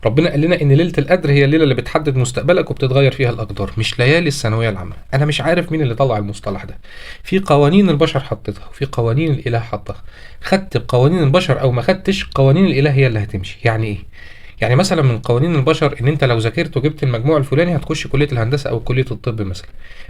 ربنا قال لنا ان ليله القدر هي الليله اللي بتحدد مستقبلك وبتتغير فيها الاقدار، مش ليالي الثانويه العامه. انا مش عارف مين اللي طلع المصطلح ده. في قوانين البشر حطتها وفي قوانين الاله حطها. خدت بقوانين البشر او ما خدتش، قوانين الاله هي اللي هتمشي. يعني ايه؟ يعني مثلا من قوانين البشر ان انت لو ذاكرت وجبت المجموع الفلاني هتخش كليه الهندسه او كليه الطب مثلا.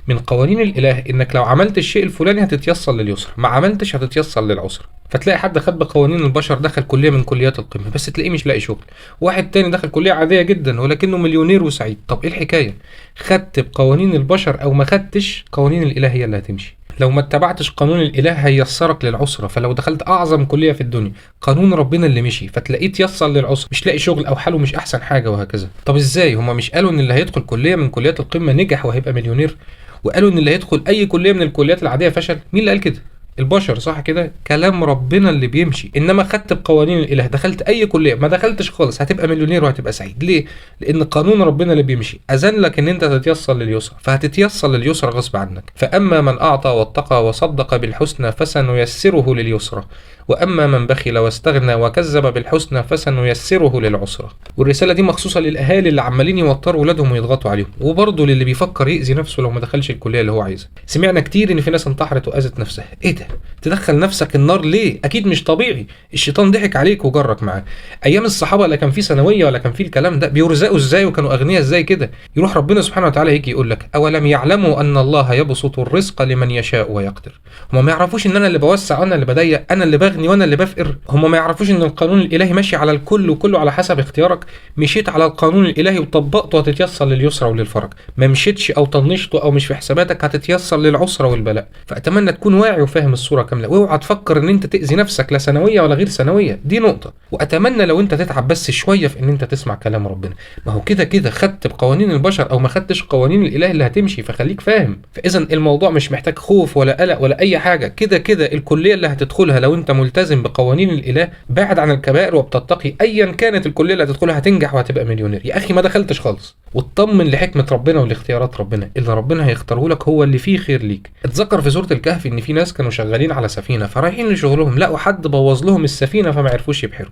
من قوانين الاله انك لو عملت الشيء الفلاني هتتيسر لليسرى، ما عملتش هتتيسر للعسرى. فتلاقي حد خد بقوانين البشر دخل كليه من كليات القمه بس تلاقيه مش لاقي شغل. واحد تاني دخل كليه عاديه جدا ولكنه مليونير وسعيد. طب ايه الحكايه؟ خدت بقوانين البشر او ما خدتش، قوانين الاله هي اللي هتمشي. لو ما اتبعتش قانون الاله هييسرك للعسره. فلو دخلت اعظم كليه في الدنيا، قانون ربنا اللي مشي فتلاقيه تيسر للعسره، مش لاقي شغل او حاله مش احسن حاجه وهكذا. طب ازاي؟ هما مش قالوا ان اللي هيدخل كليه من كليات القمه نجح وهيبقى مليونير؟ وقالوا ان اللي هيدخل اي كليه من الكليات العاديه فشل؟ مين اللي قال كده؟ البشر، صح كده؟ كلام ربنا اللي بيمشي. انما خدت بقوانين الاله، دخلت اي كليه، ما دخلتش خالص، هتبقى مليونير وهتبقى سعيد. ليه؟ لان قانون ربنا اللي بيمشي اذن لك ان انت تتيسر لليسرى، فهتتيسر لليسرى غصب عنك. فاما من اعطى واتقى وصدق بالحسنى فسنيسره لليسرى، واما من بخل واستغنى وكذب بالحسنى فسنيسره للعسرى. والرساله دي مخصوصه للاهالي اللي عمالين يوتروا ولادهم ويضغطوا عليهم، وبرضه للي بيفكر يأذي نفسه لو ما دخلش الكليه اللي هو عايزها. سمعنا كتير ان في ناس انتحرت واذت نفسها. ايه ده؟ تدخل نفسك النار ليه؟ اكيد مش طبيعي. الشيطان ضحك عليك وجرك معاه. ايام الصحابه لا كان في ثانويه ولا كان في الكلام ده. بيرزقوا ازاي وكانوا اغنياء ازاي كده؟ يروح ربنا سبحانه وتعالى يجي يقول لك اولم يعلموا ان الله يبسط الرزق لمن يشاء ويقدر. هم ما يعرفوش ان انا اللي بوسع، انا اللي بضيق، انا اللي بغني وانا اللي بفقر؟ هم ما يعرفوش ان القانون الالهي ماشي على الكل وكله على حسب اختيارك؟ مشيت على القانون الالهي وطبقته هتتيسر لليسرى وللفرج، ما مشيتش او طنشته او مش في حساباتك هتتيسر للعسرى والبلاء. فاتمنى تكون واعي وفاهم الصوره كامله، واوعى تفكر ان انت تاذي نفسك لا ثانويه ولا غير ثانويه، دي نقطه. واتمنى لو انت تتعب بس شويه في ان انت تسمع كلام ربنا. ما هو كده كده خدت بقوانين البشر او ما خدتش، قوانين الاله اللي هتمشي، فخليك فاهم. فاذا الموضوع مش محتاج خوف ولا قلق ولا اي حاجه. كده كده الكليه اللي هتدخلها لو انت ملتزم بقوانين الاله، بعد عن الكبائر وبتتقي، ايا كانت الكليه اللي هتدخلها هتنجح وهتبقى مليونير. يا اخي ما دخلتش خالص، واطمن لحكمه ربنا ولاختيارات ربنا. اللي ربنا هيختاره لك هو اللي فيه خير ليك. اتذكر في سوره الكهف ان في ناس كانوا شغالين على سفينه، فرايحين لشغلهم لقوا حد بوظ لهم السفينه فما عرفوش يبحروا.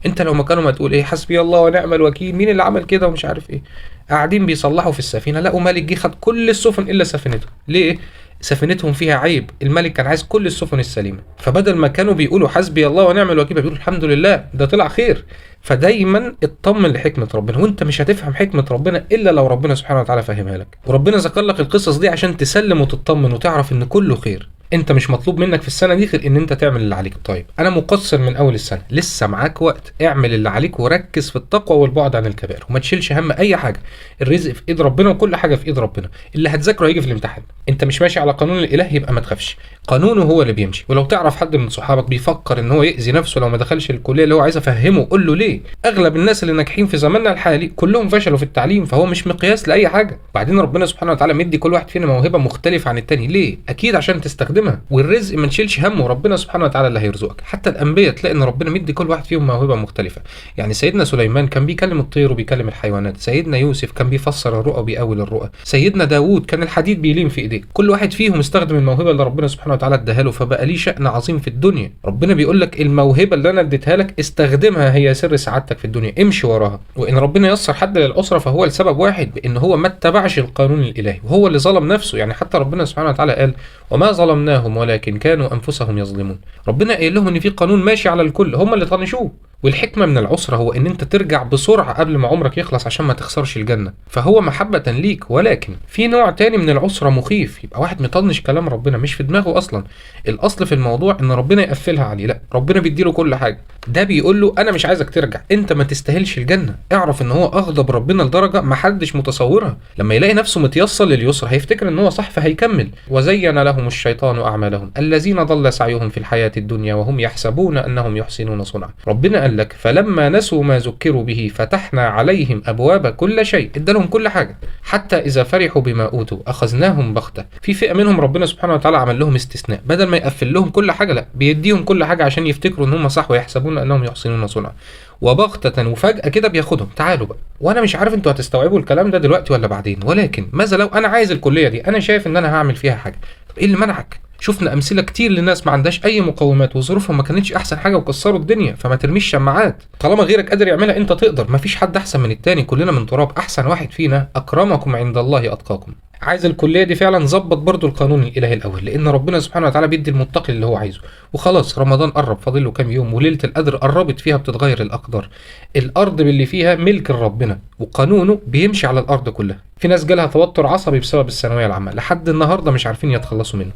انت لو مكانهم ما تقول ايه؟ حسبي الله ونعم الوكيل، مين اللي عمل كده ومش عارف ايه. قاعدين بيصلحوا في السفينه لقوا ملك جه خد كل السفن الا سفينته. ليه؟ سفينتهم فيها عيب. الملك كان عايز كل السفن السليمه، فبدل ما كانوا بيقولوا حسبي الله ونعم الوكيل بيقولوا الحمد لله ده طلع خير. فدايما اطمن لحكمه ربنا، وانت مش هتفهم حكمه ربنا الا لو ربنا سبحانه وتعالى فهمها لك. وربنا ذكر لك القصص دي عشان تسلم وتطمن وتعرف ان كله خير. انت مش مطلوب منك في السنه دي غير ان انت تعمل اللي عليك. طيب انا مقصر من اول السنه، لسه معاك وقت. اعمل اللي عليك وركز في التقوى والبعد عن الكبائر، وما تشيلش هم اي حاجه. الرزق في ايد ربنا وكل حاجه في ايد ربنا. اللي هتذاكره هيجي في الامتحان. انت مش ماشي على قانون الاله يبقى ما تخافش، قانونه هو اللي بيمشي. ولو تعرف حد من صحابك بيفكر ان هو يأذي نفسه لو ما دخلش الكليه اللي هو عايز، افهمه، قول له ليه. اغلب الناس اللي ناجحين في زماننا الحالي كلهم فشلوا في التعليم، فهو مش مقياس لاي حاجه. بعدين ربنا سبحانه وتعالى مدي كل واحد فينا موهبه مختلفه عن التاني. ليه؟ اكيد عشان تستخدمها. والرزق ما تشيلش همه، ربنا سبحانه وتعالى اللي هيرزقك. حتى الانبياء تلاقي ان ربنا مدي كل واحد فيهم موهبه مختلفه. يعني سيدنا سليمان كان بيكلم الطير وبيكلم الحيوانات، سيدنا يوسف كان بيفسر الرؤى وبيأول الرؤى، سيدنا داوود كان الحديد بيلين في ايديه. كل واحد فيهم استخدم الموهبه اللي ربنا سبحانه وتعالى اداها له، فبقى ليه شأن عظيم في الدنيا. ربنا بيقول لك الموهبه اللي انا اديتها لك استخدمها، هي سر سعادتك في الدنيا، امشي وراها. وان ربنا يسر حد للاسره فهو لسبب واحد، بان هو ما اتبعش القانون الالهي وهو اللي ظلم نفسه. يعني حتى ربنا سبحانه وتعالى قال وما ظلمناهم ولكن كانوا انفسهم يظلمون. ربنا قايل لهم ان في قانون ماشي على الكل، هم اللي طنشوه. والحكمة من العسرة هو ان انت ترجع بسرعة قبل ما عمرك يخلص عشان ما تخسرش الجنة، فهو محبة ليك. ولكن في نوع تاني من العسرة مخيف، يبقى واحد مطنش كلام ربنا مش في دماغه اصلا. الاصل في الموضوع ان ربنا يقفلها عليه، لا ربنا بيديله كل حاجة. ده بيقول له انا مش عايزك ترجع، انت ما تستاهلش الجنة. اعرف ان هو اغضب ربنا لدرجة ما حدش متصورها. لما يلاقي نفسه متيسر لليسر هيفتكر ان هو صح فهيكمل. وزين لهم الشيطان اعمالهم الذين ضل سعيهم في الحياة الدنيا وهم يحسبون انهم يحسنون صنعا. ربنا قال لك فلما نسوا ما ذكروا به فتحنا عليهم ابواب كل شيء، ادالهم كل حاجه. حتى اذا فرحوا بما اوتوا اخذناهم بغته. في فئه منهم ربنا سبحانه وتعالى عمل لهم استثناء، بدل ما يقفل لهم كل حاجه لا بيديهم كل حاجه عشان يفتكروا ان هم صح ويحسبون انهم يحسنون صنعا. وبغتة وفجأة كده بياخدهم. تعالوا بقى، وانا مش عارف انتوا هتستوعبوا الكلام ده دلوقتي ولا بعدين، ولكن ماذا لو انا عايز الكليه دي، انا شايف ان انا هعمل فيها حاجه، طب ايه اللي منعك؟ شفنا امثله كتير لناس ما عندهاش اي مقومات وظروفهم ما كانتش احسن حاجه وكسروا الدنيا. فما ترميش شماعات، طالما غيرك قادر يعملها انت تقدر. مفيش حد احسن من التاني، كلنا من تراب. احسن واحد فينا اكرمكم عند الله اتقاكم. عايز الكليه دي فعلا ظبط برضو القانون الالهي الاول، لان ربنا سبحانه وتعالى بيدي المتقي اللي هو عايزه. وخلاص رمضان قرب، فاضل له كام يوم، وليله القدر قربت فيها بتتغير الاقدار. الارض باللي فيها ملك ربنا، وقانونه بيمشي على الارض كلها. في ناس جالها توتر عصبي بسبب الثانويه العامه، لحد النهارده مش عارفين يتخلصوا منه.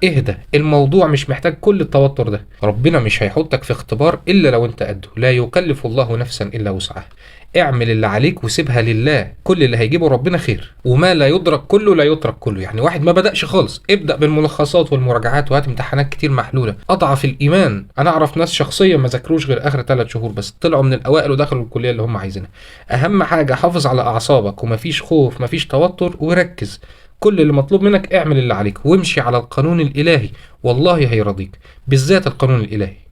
اهدى، الموضوع مش محتاج كل التوتر ده. ربنا مش هيحطك في اختبار الا لو انت قده. لا يكلف الله نفسا الا وسعها. اعمل اللي عليك وسيبها لله، كل اللي هيجيبه ربنا خير. وما لا يدرك كله لا يترك كله. يعني واحد ما بدأش خالص، ابدأ بالملخصات والمراجعات وهات امتحانات كتير محلولة. اضعف الايمان، انا اعرف ناس شخصيا ما ذاكروش غير اخر 3 شهور بس طلعوا من الاوائل ودخلوا الكلية اللي هم عايزينها. اهم حاجة حافظ على اعصابك، ومفيش خوف مفيش توتر، وركز. كل اللي مطلوب منك اعمل اللي عليك وامشي على القانون الالهي، والله هيرضيك، بالذات القانون الالهي.